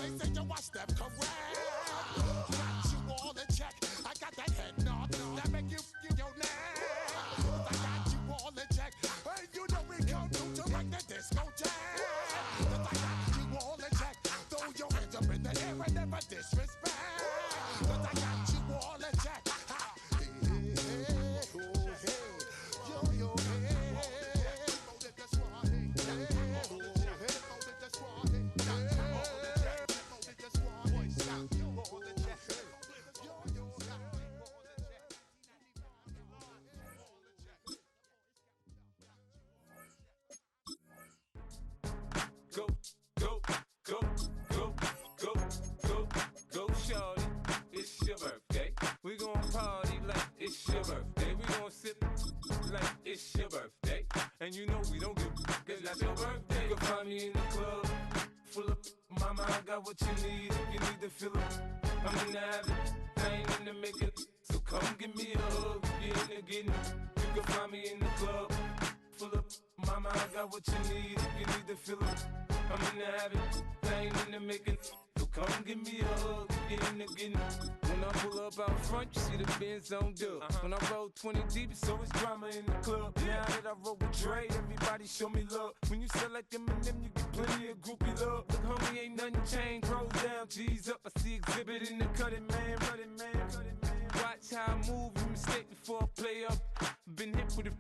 They say you watch them correct. Got you all in check. I got that head nod that make you feel your neck. I got you all in check. Hey, you know we come to direct the disco jack. I got you all in check. Throw your hands up in the air and never disrespect. I got you all in check. Hey, oh, hey, yo, yo, hey. Go, go, go, go, go, go, go, shorty. It's your birthday. We gon' party like it's your birthday. We gon' sip like it's your birthday. And you know we don't give cause that's your birthday. You can find me in the club, full of mama, I got what you need. If you need to fill up, I'm in the habit. I ain't in the making. So come give me a hug. If you're in the getting, you can find me in the club, full of mama, I got what you need. If you need to fill up, I'm in the habit, I ain't in the making. So come give me a hug, get in the getting. When I pull up out front, you see the Benz on dub. When I roll 20 deep, it's always drama in the club. Now that I roll with Dre, everybody show me love. When you sell like Eminem, you get plenty of groupie love. Look, homie, ain't nothing changed. Roll down, G's up. I see exhibit in the cutting, man. Cutting, man. Watch how I move, you mistake before I play up. Been hit with a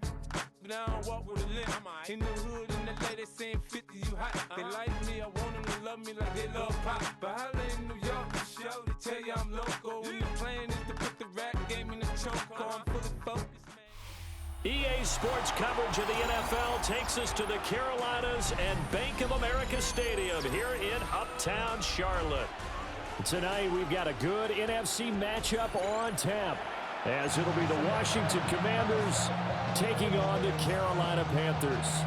but I don't walk with a limp. In the hood, in the LA, they saying 50, you hot. They like me, I want them to love me like they love pop. But holla in New York, the show, they tell you I'm local. When the plan is to put the rap game in the choke, I'm fully focused, man. EA Sports coverage of the NFL takes us to the Carolinas and Bank of America Stadium here in Uptown Charlotte. Tonight, we've got a good NFC matchup on tap, as it'll be the Washington Commanders taking on the Carolina Panthers.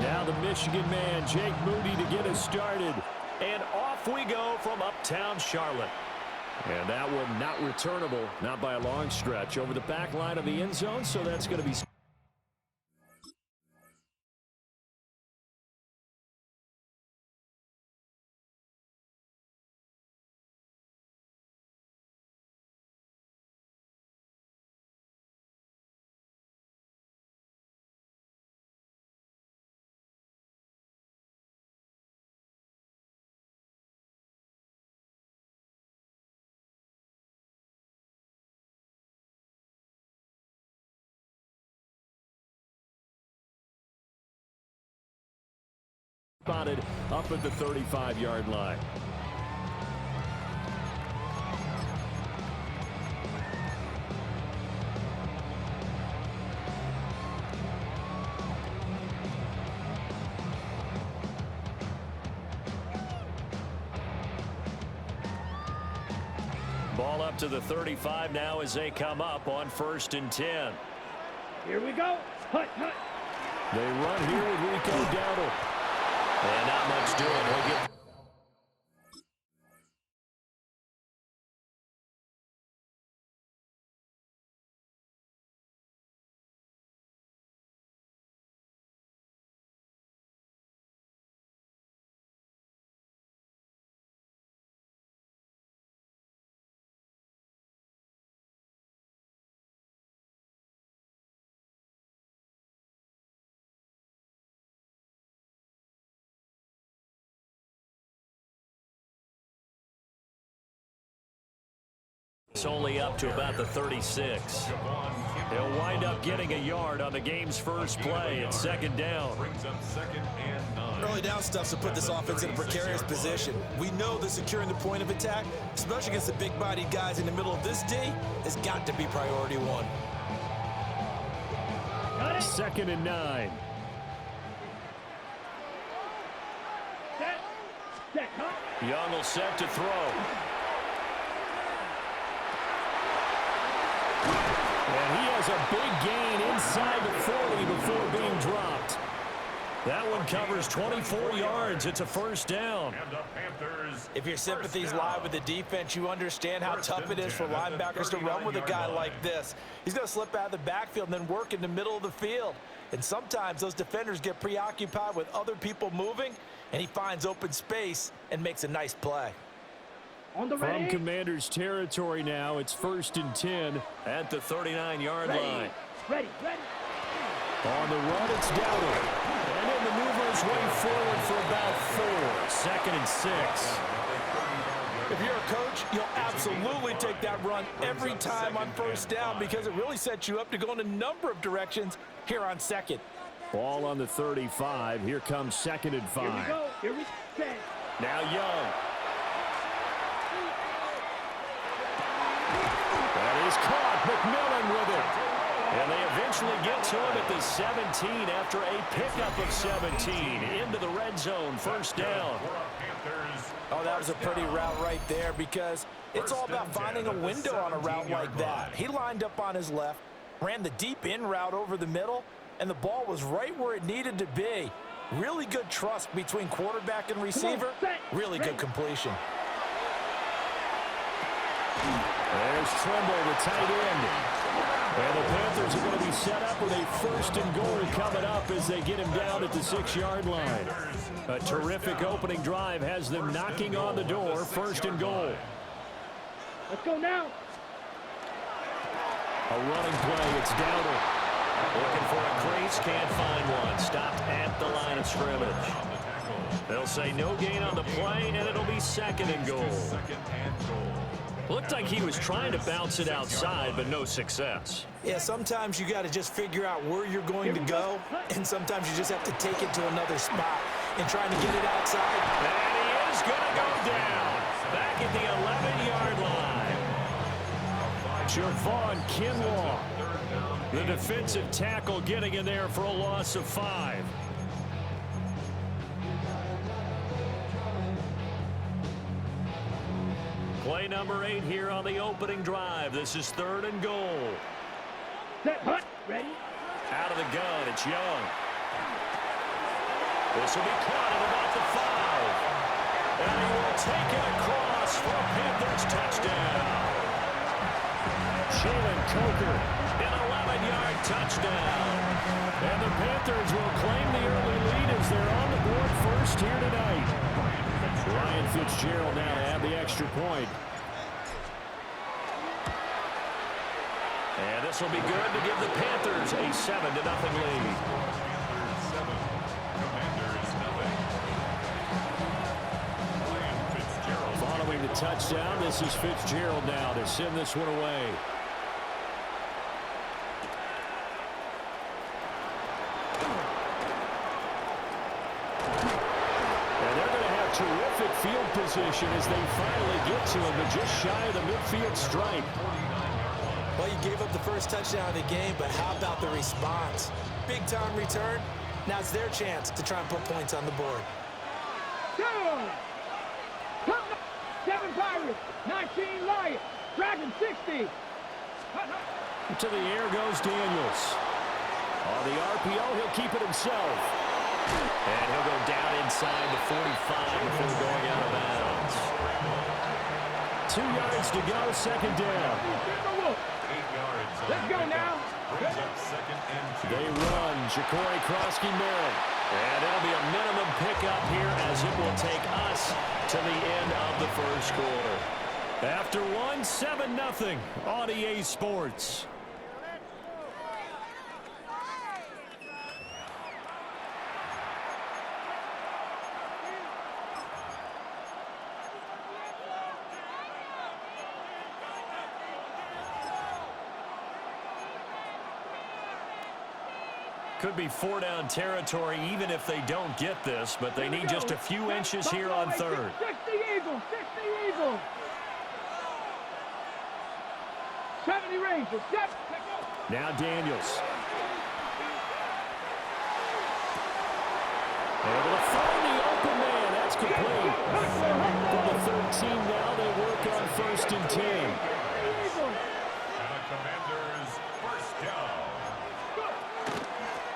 Now the Michigan man, Jake Moody, to get us started. And off we go from Uptown Charlotte. And that one not returnable, not by a long stretch, over the back line of the end zone, so that's going to be... spotted up at the 35-yard line. Ball up to the 35 now as they come up on 1st and 10. Here we go. Hut, hut. They run here with Rico Dowdle. And not much doing. He'll get... It's only up to about the 36. He'll wind up getting a yard on the game's first play at 2nd down. Early down stuff to put this offense in a precarious position. We know that securing the point of attack, especially against the big-bodied guys in the middle of this D, has got to be priority one. 2nd and 9. Young will set to throw. And he has a big gain inside the 40 before being dropped. That one and covers 24 yards. It's a first down. If your sympathies lie with the defense, you understand how tough it is for linebackers to run with a guy like this. He's going to slip out of the backfield and then work in the middle of the field. And sometimes those defenders get preoccupied with other people moving, and he finds open space and makes a nice play. From Commander's territory now, it's 1st and 10 at the 39-yard line. Ready. On the run, it's Dowdle. And then maneuver his way forward for about 4. 2nd and 6. If you're a coach, you'll absolutely take that run every time on first down because it really sets you up to go in a number of directions here on 2nd. Ball on the 35. Here comes 2nd and 5. Here we go. Here we go. Now Young. That is caught. McMillan with it. And they eventually get to him at the 17 after a pickup of 17 into the red zone. First down. Oh, that was a pretty route right there because it's all about finding a window on a route like that. He lined up on his left, ran the deep in route over the middle, and the ball was right where it needed to be. Really good trust between quarterback and receiver. Really good completion. There's Trimble, the tight end. And the Panthers are going to be set up with a 1st and goal coming up as they get him down at the 6-yard line. A terrific opening drive has them knocking on the door. 1st and goal. Let's go now. A running play. It's Dowdle. Looking for a crease. Can't find one. Stopped at the line of scrimmage. They'll say no gain on the play, and it'll be 2nd and goal. Looked like he was trying to bounce it outside, but no success. Yeah, sometimes you got to just figure out where you're going to go, and sometimes you just have to take it to another spot. And trying to get it outside. And he is going to go down. Back at the 11-yard line. Javon Kinlaw, the defensive tackle, getting in there for a loss of 5. Play number 8 here on the opening drive. This is 3rd and goal. Set, hut, ready. Out of the gun, it's Young. This will be caught at about the 5. And he will take it across for a Panthers touchdown. Jalen Coker, an 11-yard touchdown. And the Panthers will claim the early lead as they're on the board first here tonight. Ryan Fitzgerald now to have the extra point. And this will be good to give the Panthers a 7-0 lead. Following the touchdown, this is Fitzgerald now to send this one away. Terrific field position as they finally get to him, but just shy of the midfield stripe. Well, you gave up the first touchdown of the game, but how about the response? Big-time return. Now it's their chance to try and put points on the board. 7 Pirates, 19 Lions, Dragon 60. To the air goes Daniels. On the RPO, he'll keep it himself. And he'll go down inside the 45 before going out of bounds. 2 yards to go, 2nd down. Let's go now. They run. Ja'Cory Krosky-Merritt. And it'll be a minimum pickup here as it will take us to the end of the first quarter. After one, 7-0 on EA Sports. Could be 4-down territory even if they don't get this, but they need just a few inches here on 3rd. 60 Eagles, 60 Eagles. 70 Rangers, now Daniels. Able to find the open man. That's complete. From the 13 now, they work on 1st and 10.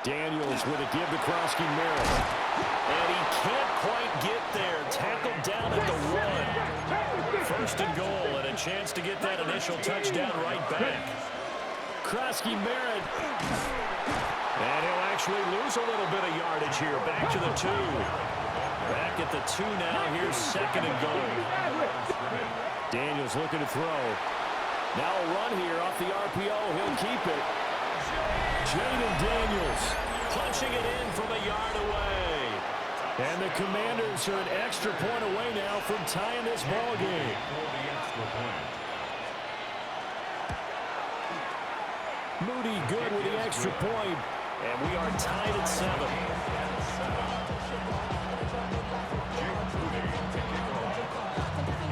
Daniels with it. Give to Krosky Merritt. And he can't quite get there. Tackled down at the 1. First and goal, and a chance to get that initial touchdown right back. Krosky Merritt. And he'll actually lose a little bit of yardage here. Back to the 2. Back at the 2 now. Here's second and goal. Daniels looking to throw. Now a run here off the RPO. He'll keep it. Jaden Daniels punching it in from a yard away. And the Commanders are an extra point away now from tying this ball game. Moody good with the extra point. And we are tied at 7.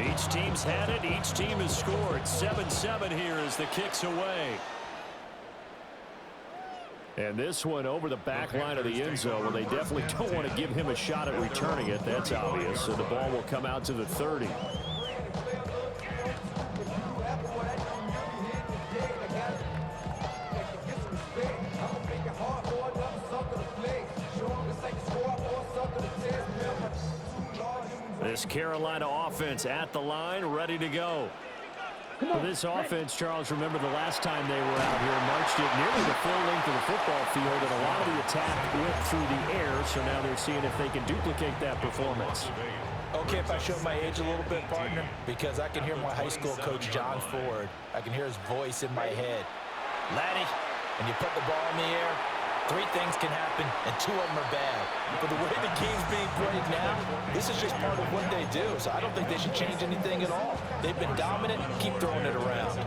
Each team's had it. Each team has scored. 7-7 here as the kick's away. And this one over the back line of the end zone. Well, they definitely don't want to give him a shot at returning it. That's obvious. So the ball will come out to the 30. This Carolina offense at the line, ready to go. For this offense, Charles, remember the last time they were out here, marched it nearly the full length of the football field, and a lot of the attack went through the air, so now they're seeing if they can duplicate that performance. Okay, if I show my age a little bit, partner, because I can hear my high school coach, John Ford. I can hear his voice in my head. Laddie, when you put the ball in the air, 3 things can happen, and 2 of them are bad. But the way the game's being played now, this is just part of what they do, so I don't think they should change anything at all. They've been dominant. Keep throwing it around.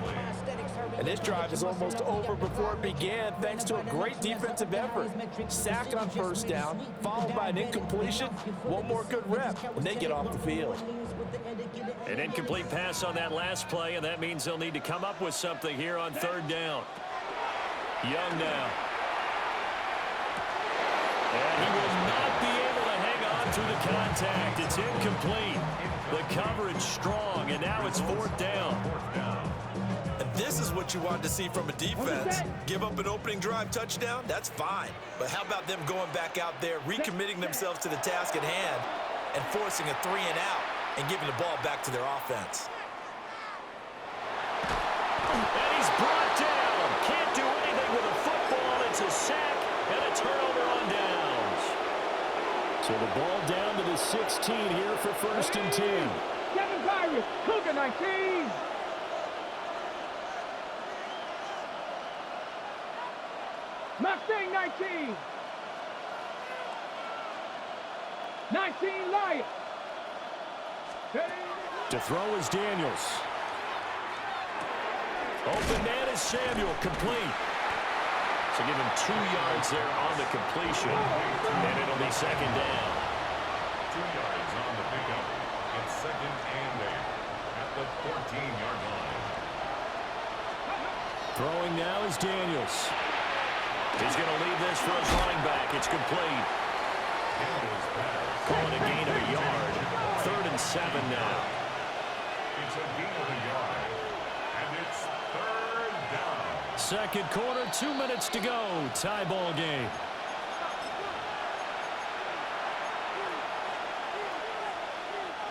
And this drive is almost over before it began, thanks to a great defensive effort. Sack on first down, followed by an incompletion, 1 more good rep, and they get off the field. An incomplete pass on that last play, and that means they'll need to come up with something here on 3rd down. Young now. And he will not be able to hang on through the contact. It's incomplete. The coverage strong, and now it's 4th down. And this is what you want to see from a defense. Give up an opening drive touchdown, that's fine. But how about them going back out there, recommitting themselves to the task at hand, and forcing a 3 and out, and giving the ball back to their offense. And he's brought down. Can't do anything with a football. It's a sack and a turnover on downs. So the ball down to the 16 here for 1st and 10. 7 Pirates. Cougar 19. Mustang 19. 19 Lions. To throw is Daniels. Open man is Samuel, complete. So give him 2 yards there on the completion, and it'll be 2nd down. 2 yards on the pickup. It's 2nd and 8 at the 14-yard line. Throwing now is Daniels. He's going to leave this for his running back. It's complete. Calling a gain of a yard. 3rd and 7 now. It's a gain of a yard, and it's 3rd down. Second quarter, 2 minutes to go. Tie ball game.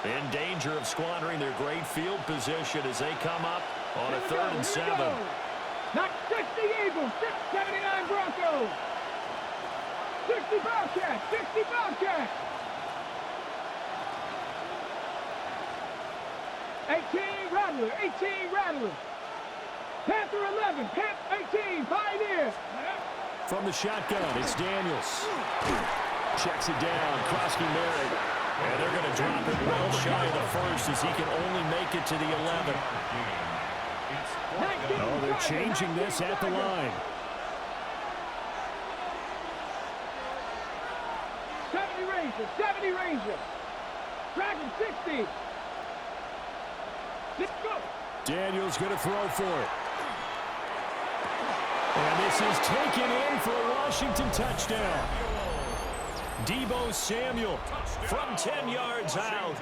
In danger of squandering their great field position as they come up on a 3rd and 7. Not 60 Eagles, 79 Broncos. 60 Bobcats, 60 Bobcats. 18 Rattler, 18 Rattler. Panther 11, Panther 18, Pioneer. From the shotgun, it's Daniels. Checks it down, Krosky Merritt. And they're going to drop it well shy of the 1st as he can only make it to the 11. Oh, they're changing this at the line. 70 Rangers, 70 Rangers. Dragon 60. Let's go. Daniels going to throw for it. And this is taken in for a Washington touchdown. Deebo Samuel from 10 yards out.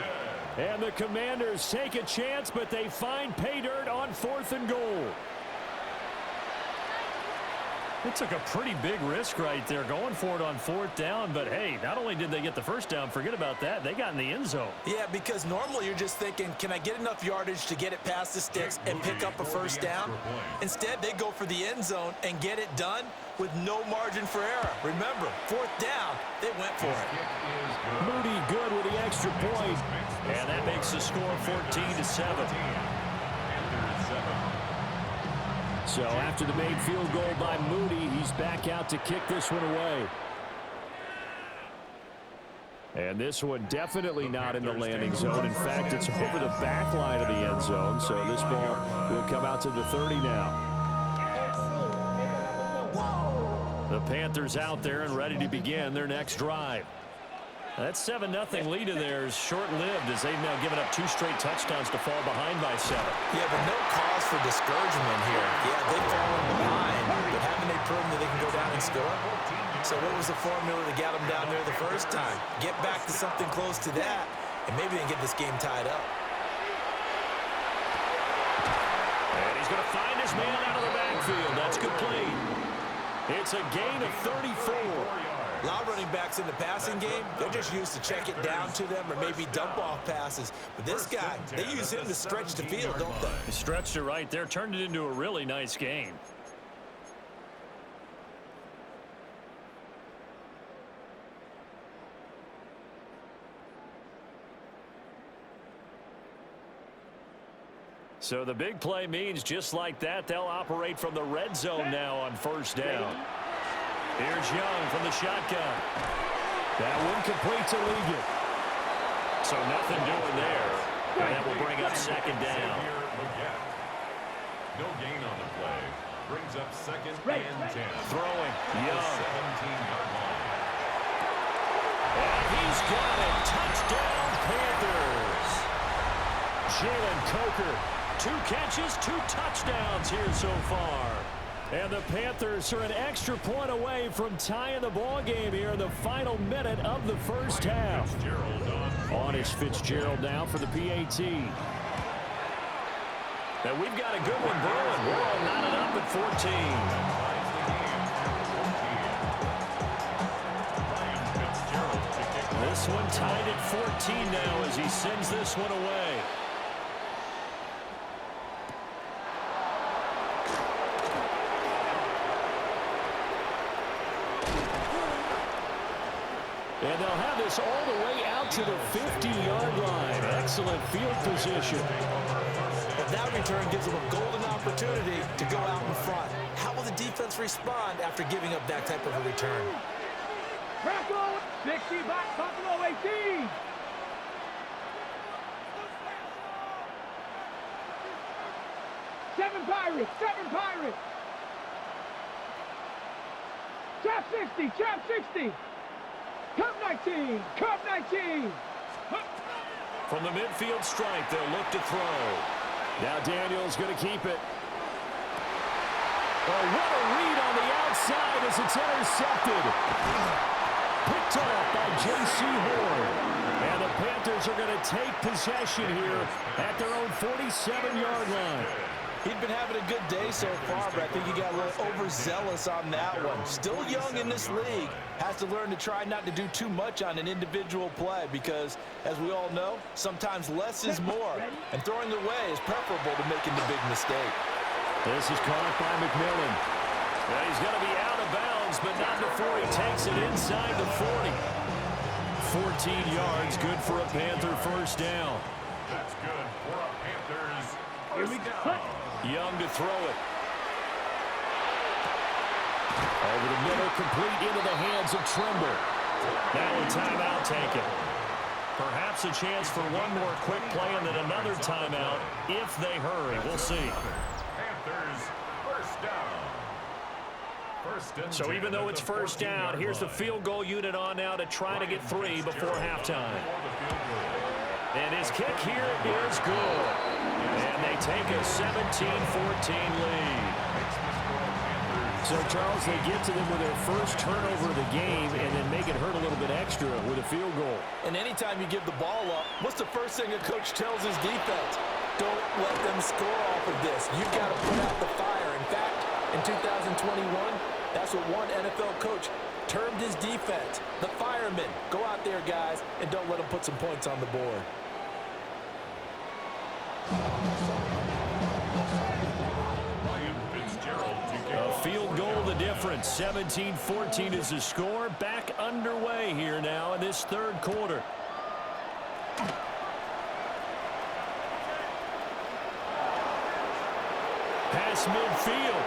And the Commanders take a chance, but they find pay dirt on 4th and goal. It took a pretty big risk right there going for it on 4th down, but hey, not only did they get the first down, forget about that, they got in the end zone. Yeah, because normally you're just thinking, can I get enough yardage to get it past the sticks and pick up a first down? Instead, they go for the end zone and get it done with no margin for error. Remember, 4th down, they went for it. Moody good with the extra point, and that makes the score 14-7. So after the made field goal by Moody, he's back out to kick this one away. And this one definitely not in the landing zone. In fact, it's over the back line of the end zone. So this ball will come out to the 30 now. The Panthers out there and ready to begin their next drive. That 7-0 lead of theirs short-lived as they've now given up 2 straight touchdowns to fall behind by 7. Yeah, but no cause for discouragement here. Yeah, they've fallen behind, but haven't they proven that they can go down and score? So what was the formula that got them down there the first time? Get back to something close to that, and maybe they can get this game tied up. And he's going to find his man out of the backfield. That's complete. It's a gain of 34. A lot of running backs in the passing game, they're just used to check it down to them or maybe dump off passes. But this guy, they use him to stretch the field, don't they? He stretched it right there, turned it into a really nice game. So the big play means just like that, they'll operate from the red zone now on 1st down. Here's Young from the shotgun. That one complete to Ligon. So nothing doing there. And that will bring up 2nd down. No gain on the play. Brings up 2nd and 10. Throwing. Young. 17-yard line. And he's got it. Touchdown, Panthers. Jalen Coker. 2 catches, 2 touchdowns here so far. And the Panthers are an extra point away from tying the ball game here in the final minute of the first half. On is Fitzgerald now for the PAT. And we've got a good one brewing. We're all knotted up at 14. This one tied at 14 now as he sends this one away. And they'll have this all the way out to the 50-yard line. Excellent field position. And that return gives them a golden opportunity to go out in front. How will the defense respond after giving up that type of a return? Crackle, 60 back, Buffalo 18. Seven Pirates. Trap 60. Cup 19! From the midfield stripe, they'll look to throw. Now Daniels going to keep it. Oh, what a read on the outside as it's intercepted. Picked off by J.C. Horn. And the Panthers are going to take possession here at their own 47-yard line. He'd been having a good day so far, but I think he got a little overzealous on that one. Still young in this league. Has to learn to try not to do too much on an individual play because, as we all know, sometimes less is more. And throwing away is preferable to making the big mistake. This is caught by McMillan. And he's going to be out of bounds, but not before he takes it inside the 40. 14 yards, good for a Panther first down. That's good for a Panthers first down. Young to throw it. Over the middle, complete into the hands of Trimble. Now a timeout taken. Perhaps a chance for one more quick play and then another timeout if they hurry. We'll see. Panthers first down. So even though it's first down, here's the field goal unit on now to try to get 3 before halftime. And his kick here is good. And they take a 17-14 lead. So, Charles, they get to them with their first turnover of the game and then make it hurt a little bit extra with a field goal. And anytime you give the ball up, what's the first thing a coach tells his defense? Don't let them score off of this. You've got to put out the fire. In fact, in 2021, That's what one NFL coach termed his defense. The firemen. Go out there, guys, and don't let them put some points on the board. A field goal the difference. 17-14 is the score. Back underway here now in this third quarter. Pass midfield.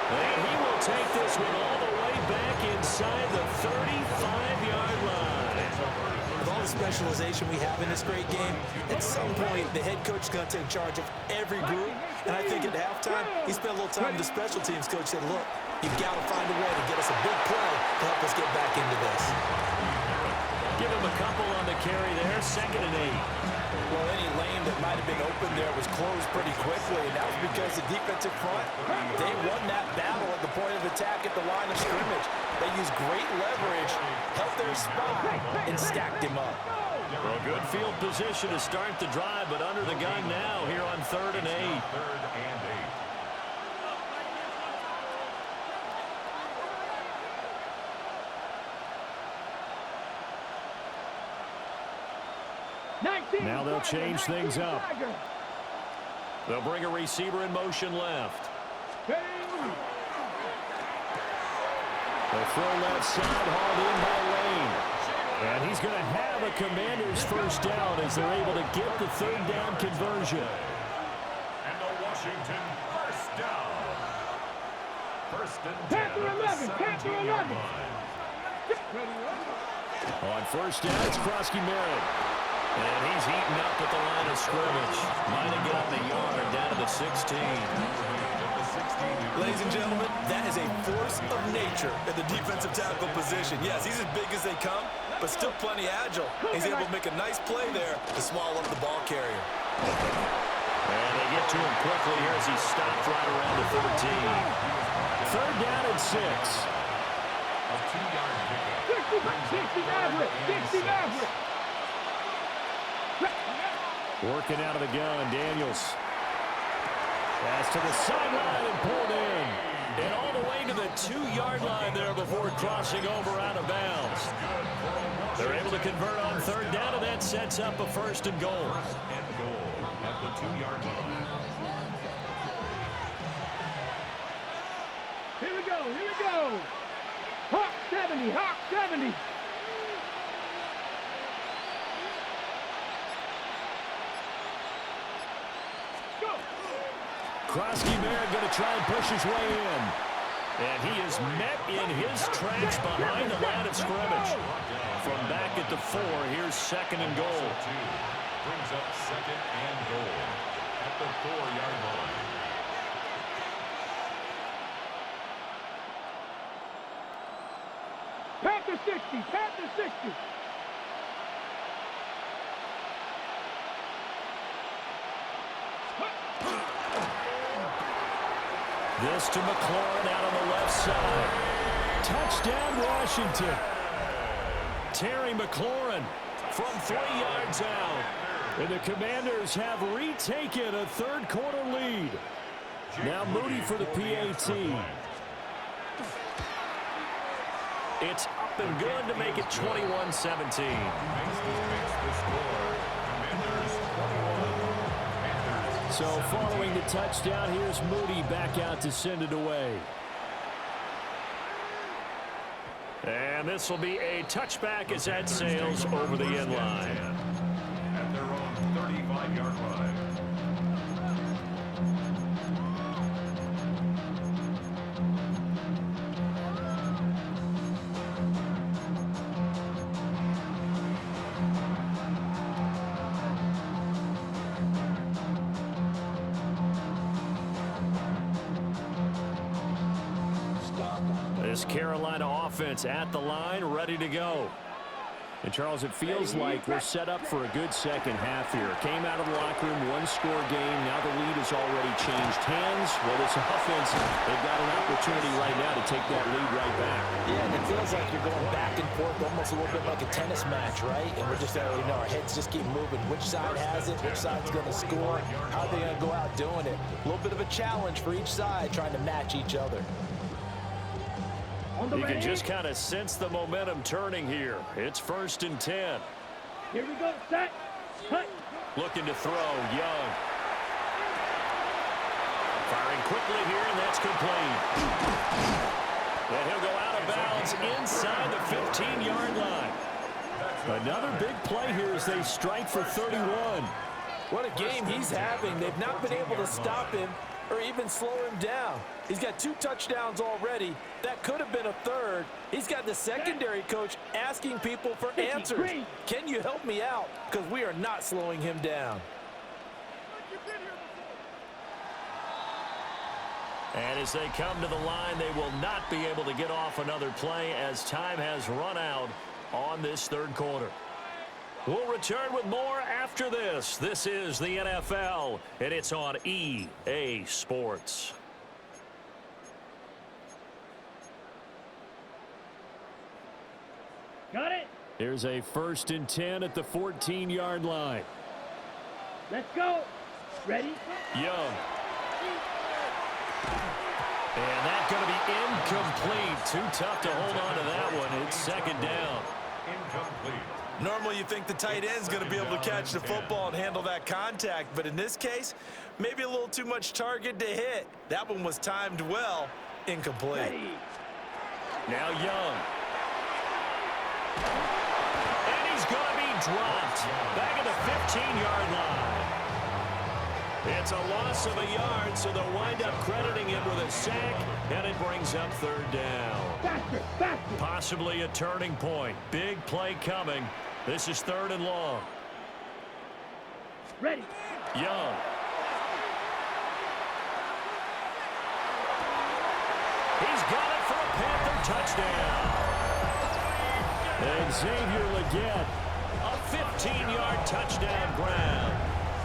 And he will take this one all the way back inside the 35-yard line. With all the specialization we have in this great game, at some point the head coach is going to take charge of every group. And I think at halftime, he spent a little time with the special teams coach, said, look, you've got to find a way to get us a big play to help us get back into this. Give him a couple on the carry there. 2nd and 8. Well, any lane that might have been open there was closed pretty quickly, and that was because the defensive front, they won that battle at the point of attack at the line of scrimmage. They used great leverage, held their spot, and stacked him up. Well, good field position to start the drive, but under the gun now here on 3rd and 8. 3rd and 8. 19. Now they'll change things up. They'll bring a receiver in motion left. They'll throw left side, hauled in by Lane. And he's going to have a Commanders first down as they're able to get the 3rd down conversion. And the Washington first down. 1st and 10 Panther 11, Panther 11. On 1st down, it's Krosky-Merritt. And he's heating up at the line of scrimmage. Might have gotten a yard down to the 16. Ladies and gentlemen, that is a force of nature at the defensive tackle position. Yes, he's as big as they come, but still plenty agile. He's able to make a nice play there to swallow up the ball carrier. And they get to him quickly here as he stopped right around the 13. 3rd down and 6. A 2-yard pickup. 60 Maverick, 60 Maverick. Working out of the gun, Daniels. Pass to the sideline and pulled in. And all the way to the 2-yard line there before crossing over out of bounds. They're able to convert on 3rd down, and that sets up a 1st and goal. 1st and goal at the 2-yard line. Here we go, here we go. Hawk 70, Hawk 70. Krosky-Merritt going to try and push his way in. And he is met in his tracks behind the line of scrimmage. From back at the 4, here's 2nd and goal. Brings up 2nd and goal at the 4-yard line. Panther 60, Panther 60. This to McLaurin out on the left side. Touchdown, Washington. Terry McLaurin from 3 yards out. And the Commanders have retaken a 3rd quarter lead. Now Moody for the PAT. It's up and good to make it 21-17. So following the touchdown, here's Moody back out to send it away. And this will be a touchback as that sails over the end line. At their own 35-yard line. This Carolina offense at the line, ready to go. And, Charles, it feels like we're set up for a good second half here. Came out of the locker room, 1-score game. Now the lead has already changed hands. Well, this offense, they've got an opportunity right now to take that lead right back. Yeah, and it feels like you're going back and forth almost a little bit like a tennis match, right? And we're just, our heads just keep moving. Which side has it? Which side's going to score? How are they going to go out doing it? A little bit of a challenge for each side trying to match each other. You can just kind of sense the momentum turning here. It's 1st and 10. Here we go. Set. Cut. Looking to throw. Young. Firing quickly here, and that's complete. And he'll go out of bounds inside the 15-yard line. Another big play here as they strike for 31. What a game he's having. They've not been able to stop him or even slow him down. He's got 2 touchdowns already. That could have been a 3rd. He's got the secondary coach asking people for answers. Can you help me out? Because we are not slowing him down. And as they come to the line, they will not be able to get off another play as time has run out on this 3rd quarter. We'll return with more after this. This is the NFL, and it's on EA Sports. Got it. Here's a 1st and 10 at the 14-yard line. Let's go. Ready? Young. And that's going to be incomplete. Too tough to hold on to that one. It's 2nd down. Incomplete. Normally you think the tight end's going to be able to catch the football and handle that contact, but in this case, maybe a little too much target to hit. That one was timed well. Incomplete. Ready. Now Young. And he's going to be dropped back at the 15-yard line. It's a loss of a yard, so they'll wind up crediting him with a sack, and it brings up 3rd down. Faster, faster. Possibly a turning point. Big play coming. This is 3rd and long. Ready. Young. He's got it for a Panther touchdown. And Xavier Legette, a 15-yard touchdown grab.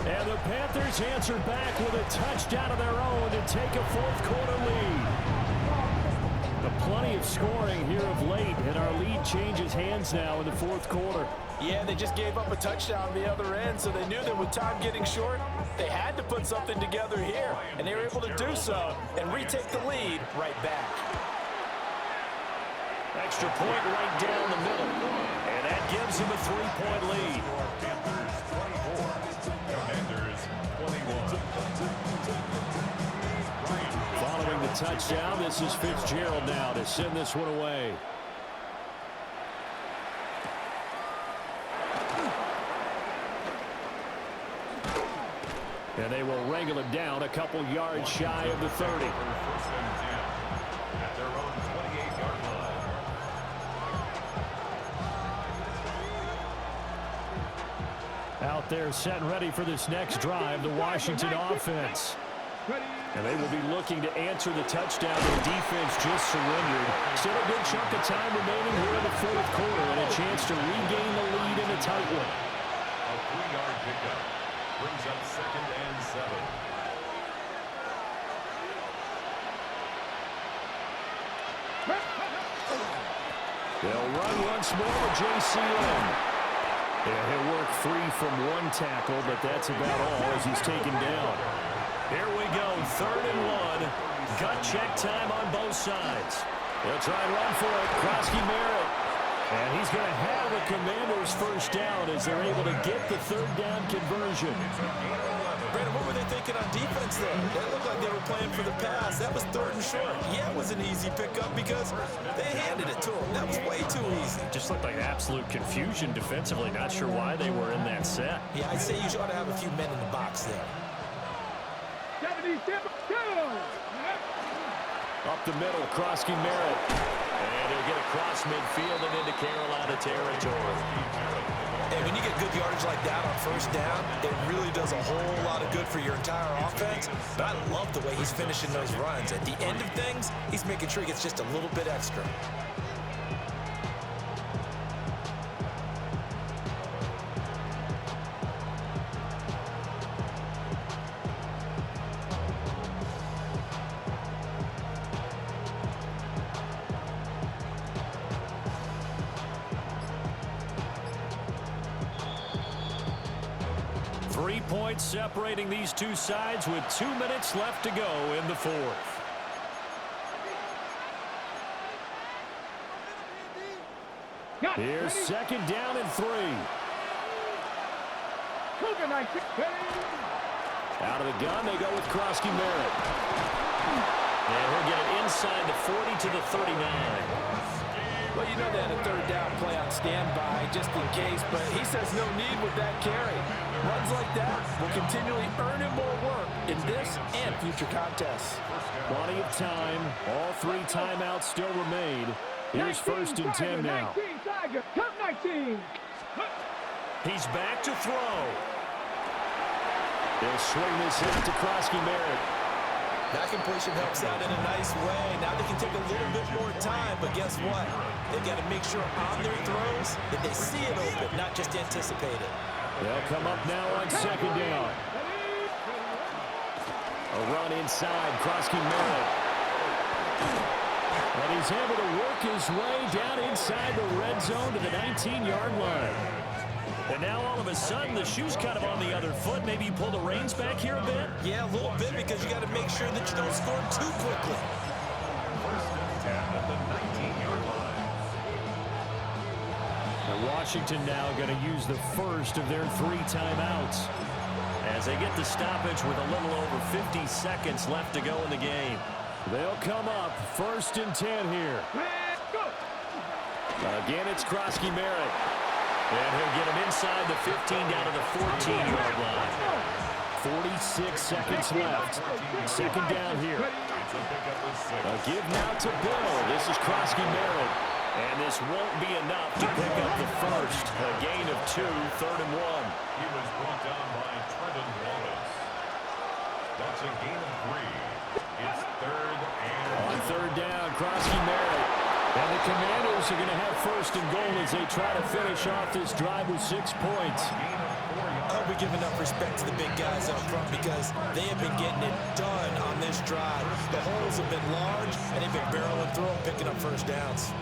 And the Panthers answer back with a touchdown of their own to take a 4th quarter lead. But plenty of scoring here of late, and our lead changes hands now in the 4th quarter. Yeah, they just gave up a touchdown on the other end, so they knew that with time getting short, they had to put something together here, and they were able to do so and retake the lead right back. Extra point right down the middle, and that gives them a 3-point lead. Panthers 24. Commanders 21. Following the touchdown, this is Fitzgerald now to send this one away. And they will wrangle him down a couple yards shy of the 30. 1st and 10 at their own 28-yard line. Out there set and ready for this next drive, the Washington offense. And they will be looking to answer the touchdown the defense just surrendered. Still a good chunk of time remaining here in the 4th quarter and a chance to regain the lead in a tight one. A 3-yard pickup brings up 2nd and 7. They'll run once more with J.C. Lynn. Yeah, he'll work free from one tackle, but that's about all as he's taken down. Here we go, 3rd and 1. Gut check time on both sides. They'll try and run for it. Krosky Merritt. And he's going to have the Commanders' 1st down as they're able to get the 3rd down conversion. Brandon, what were they thinking on defense there? That looked like they were playing for the pass. That was 3rd and short. Yeah, it was an easy pickup because they handed it to him. That was way too easy. Just looked like absolute confusion defensively. Not sure why they were in that set. Yeah, I'd say you ought to have a few men in the box there. 72. Up the middle, Krosky Merritt. And he'll get across midfield and into Carolina territory. And when you get good yardage like that on 1st down, it really does a whole lot of good for your entire offense. But I love the way he's finishing those runs. At the end of things, he's making sure he gets just a little bit extra. Separating these two sides with 2 minutes left to go in the 4th. Here's second down and 3. Cougar 19. Out of the gun, they go with Krosky Merritt. And he'll get it inside the 40 to the 39. Well, you know they had a third down play on standby just in case, but he says no need with that carry. Runs like that will continually earn him more work in this and future contests. Plenty of time. All 3 timeouts still remain. Here's 1st and 10 now. 19, Tiger. Count 19. He's back to throw. He'll swing this out to Krosky Merritt. That completion helps out in a nice way. Now they can take a little bit more time, but guess what? They've got to make sure on their throws that they see it open, not just anticipate it. They'll come up now on second down. A run inside, Krosky Merritt. And he's able to work his way down inside the red zone to the 19-yard line. And now all of a sudden the shoe's kind of on the other foot. Maybe you pull the reins back here a bit? Yeah, a little bit, because you got to make sure that you don't score too quickly. 1st and 10 at the 19-yard line. And Washington now going to use the first of their 3 timeouts as they get the stoppage with a little over 50 seconds left to go in the game. They'll come up 1st and 10 here. Again, it's Krosky Merritt. And he'll get him inside the 15 down to the 14-yard line. 46 seconds left. Second down here. A give now to Bill. This is Krosky Merritt. And this won't be enough to pick up the first. A gain of 2, 3rd and 1. He was brought down by Trevin Wallace. That's a gain of 3. It's 3rd and... On 3rd down, Krosky Merritt. And the Commanders are going to have 1st and goal as they try to finish off this drive with 6 points. I hope we give enough respect to the big guys up front, because they have been getting it done on this drive. The holes have been large, and they've been barreling through them, picking up 1st downs.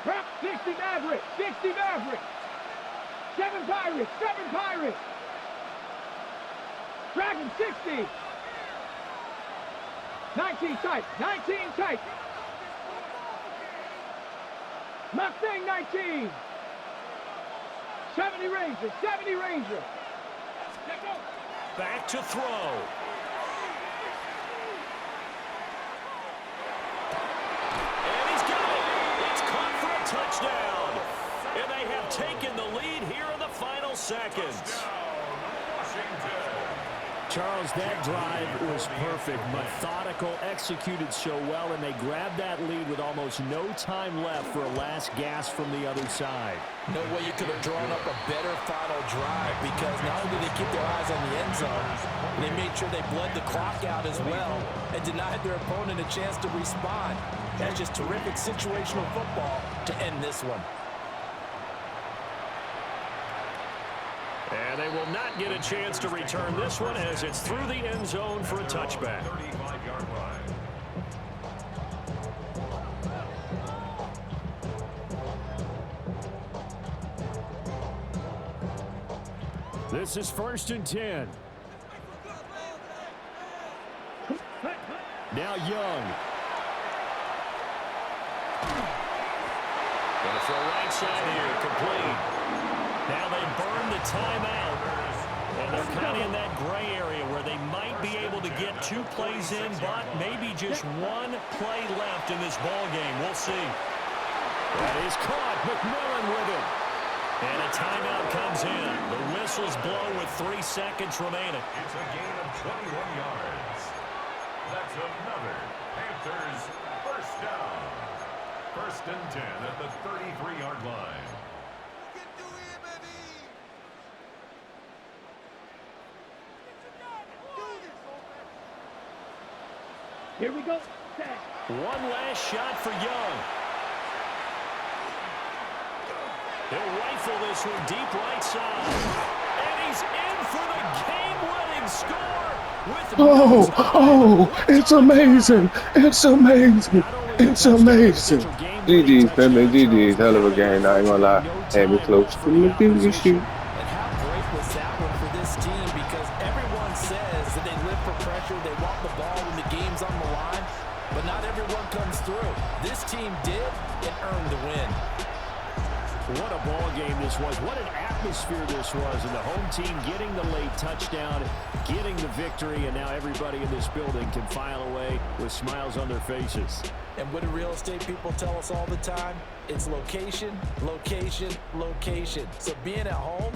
Prep 60 Maverick. 60 Maverick. 7 Pirates. 7 Pirates. Dragon 60. 19 tight. 19 tight. Mustang 19. 70 Ranger. 70 Ranger. Back to throw. And he's got it. It's caught for a touchdown. And they have taken the lead here in the final seconds. Charles, that drive was perfect, methodical, executed so well, and they grabbed that lead with almost no time left for a last gasp from the other side. No way you could have drawn up a better final drive, because not only did they keep their eyes on the end zone, they made sure they bled the clock out as well and denied their opponent a chance to respond. That's just terrific situational football to end this one. And they will not get a chance to return this one as it's through the end zone for a touchback. 35-yard line. This is 1st and 10. Now Young. Gonna throw right side here, complete. Now they burn the timeout, and they're kind of in that gray area where they might be able to get 2 plays in, but maybe just 1 play left in this ball game. We'll see. That is caught. McMillan with it. And a timeout comes in. The whistles blow with 3 seconds remaining. It's a gain of 21 yards. That's another Panthers first down. 1st and 10 at the 33-yard line. Here we go. One last shot for Young. He'll rifle this one deep right side. And he's in for the game-winning score with it's amazing. It's amazing. It's amazing. GG's, man. GG's. Hell of a game. I ain't gonna lie. Had me close to the duty shoot. And how great was that one for this team? Because everyone says that they live for pressure, they want the ball in the game. teams on the line, but not everyone comes through. This team did and earned the win. What a ball game this was. What an atmosphere this was. And the home team getting the late touchdown, getting the victory, and now everybody in this building can file away with smiles on their faces. And what do real estate people tell us all the time? It's location, location, location. So being at home,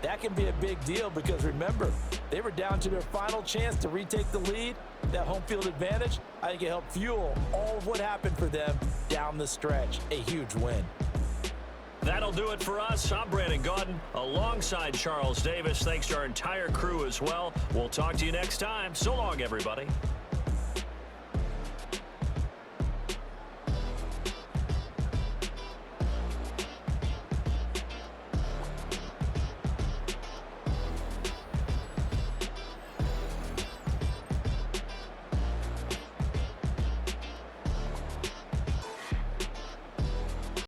that can be a big deal because remember, they were down to their final chance to retake the lead. That home field advantage, I think it helped fuel all of what happened for them down the stretch. A huge win. That'll do it for us. I'm Brandon Gaudin alongside Charles Davis. Thanks to our entire crew as well. We'll talk to you next time. So long, everybody.